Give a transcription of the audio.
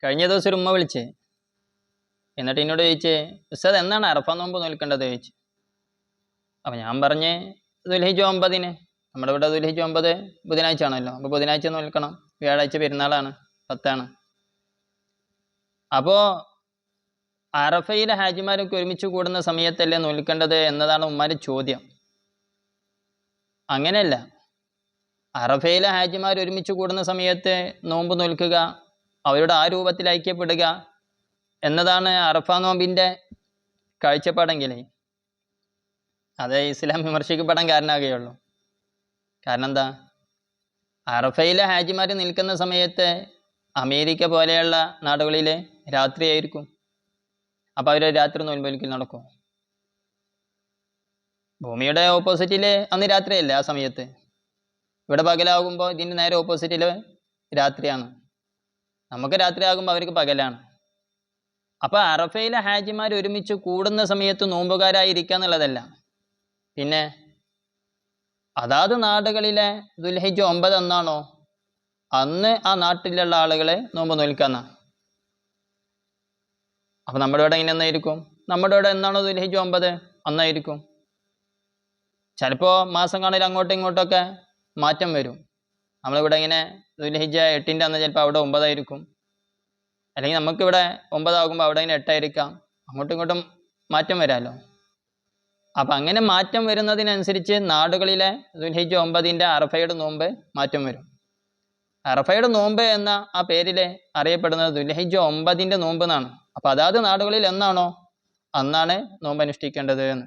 കഴിഞ്ഞ ദിവസം ഒരു ഉമ്മ വിളിച്ചേ, എന്നിട്ട് എന്നോട് ചോദിച്ചേ, ഉസ്താദ് എന്നാണ് അറഫ നോമ്പ് നോൽക്കേണ്ടത് ചോദിച്ചു. അപ്പം ഞാൻ പറഞ്ഞ് ദുൽഹിജ്ജ് 9, നമ്മുടെ ഇവിടെ ദുൽഹിജ്ജ് 9 ബുധനാഴ്ച ആണല്ലോ, അപ്പോൾ ബുധനാഴ്ച നോൽക്കണം, വ്യാഴാഴ്ച പെരുന്നാളാണ്, 10. അപ്പോൾ അറഫയിലെ ഹാജിമാരൊക്കെ ഒരുമിച്ച് കൂടുന്ന സമയത്തല്ലേ നോൽക്കേണ്ടത് എന്നതാണ് ഉമ്മാൻ്റെ ചോദ്യം. അങ്ങനെയല്ല, അറഫയിലെ ഹാജിമാർ ഒരുമിച്ച് കൂടുന്ന സമയത്ത് നോമ്പ് നോൽക്കുക, അവരുടെ ആ രൂപത്തിൽ ഐക്യപ്പെടുക എന്നതാണ് അറഫ നോമ്പിൻ്റെ കാഴ്ചപ്പാടെങ്കിൽ അത് ഇസ്ലാം വിമർശിക്കപ്പെടാൻ കാരണമാകുകയുള്ളൂ. കാരണം എന്താ, അറഫയിലെ ഹാജിമാർ നിൽക്കുന്ന സമയത്ത് അമേരിക്ക പോലെയുള്ള നാടുകളിൽ രാത്രിയായിരിക്കും. അപ്പോൾ അവർ രാത്രി നോൻപൊലിക്കൽ നടക്കും. ഭൂമിയുടെ ഓപ്പോസിറ്റിൽ അന്ന് രാത്രിയല്ലേ ആ സമയത്ത്. ഇവിടെ പകലാകുമ്പോൾ ഇതിൻ്റെ നേരെ ഓപ്പോസിറ്റിൽ രാത്രിയാണ്. നമുക്ക് രാത്രിയാകുമ്പോൾ അവർക്ക് പകലാണ്. അപ്പോൾ അറഫയിലെ ഹാജിമാർ ഒരുമിച്ച് കൂടുന്ന സമയത്ത് നോമ്പുകാരായിരിക്കുക എന്നുള്ളതല്ല, പിന്നെ അതാത് നാടുകളിലെ ദുൽഹിജ്ജ് 9 എന്നാണോ അന്ന് ആ നാട്ടിലുള്ള ആളുകളെ നോമ്പ് നോൽക്കാന്നാണ്. അപ്പം നമ്മുടെ ഇവിടെ ഇങ്ങനെ എന്നായിരിക്കും, നമ്മുടെ ഇവിടെ എന്നാണോ ദുൽഹിജ്ജ് 9 അന്നായിരിക്കും. ചിലപ്പോൾ മാസം കാണിൽ അങ്ങോട്ടും ഇങ്ങോട്ടൊക്കെ മാറ്റം വരും. നമ്മളിവിടെ ഇങ്ങനെ ദുൽഹിജ്ജ് 8 അന്ന് ചിലപ്പോൾ അവിടെ 9 ആയിരിക്കും, അല്ലെങ്കിൽ നമുക്കിവിടെ 9 ആകുമ്പോൾ അവിടെ ഇങ്ങനെ 8 ആയിരിക്കാം. അങ്ങോട്ടും ഇങ്ങോട്ടും മാറ്റം വരാമല്ലോ. അപ്പം അങ്ങനെ മാറ്റം വരുന്നതിനനുസരിച്ച് നാടുകളിലെ ദുൽഹിജ്ജ് 9 അറഫയുടെ നോമ്പ് മാറ്റം വരും. അറഫയുടെ നോമ്പ് എന്ന ആ പേരിൽ അറിയപ്പെടുന്നത് ദുൽഹിജ്ജ് 9 നോമ്പ് എന്നാണ്. അപ്പം അതാത് നാടുകളിൽ എന്നാണോ അന്നാണ് നോമ്പ് അനുഷ്ഠിക്കേണ്ടത് എന്ന്.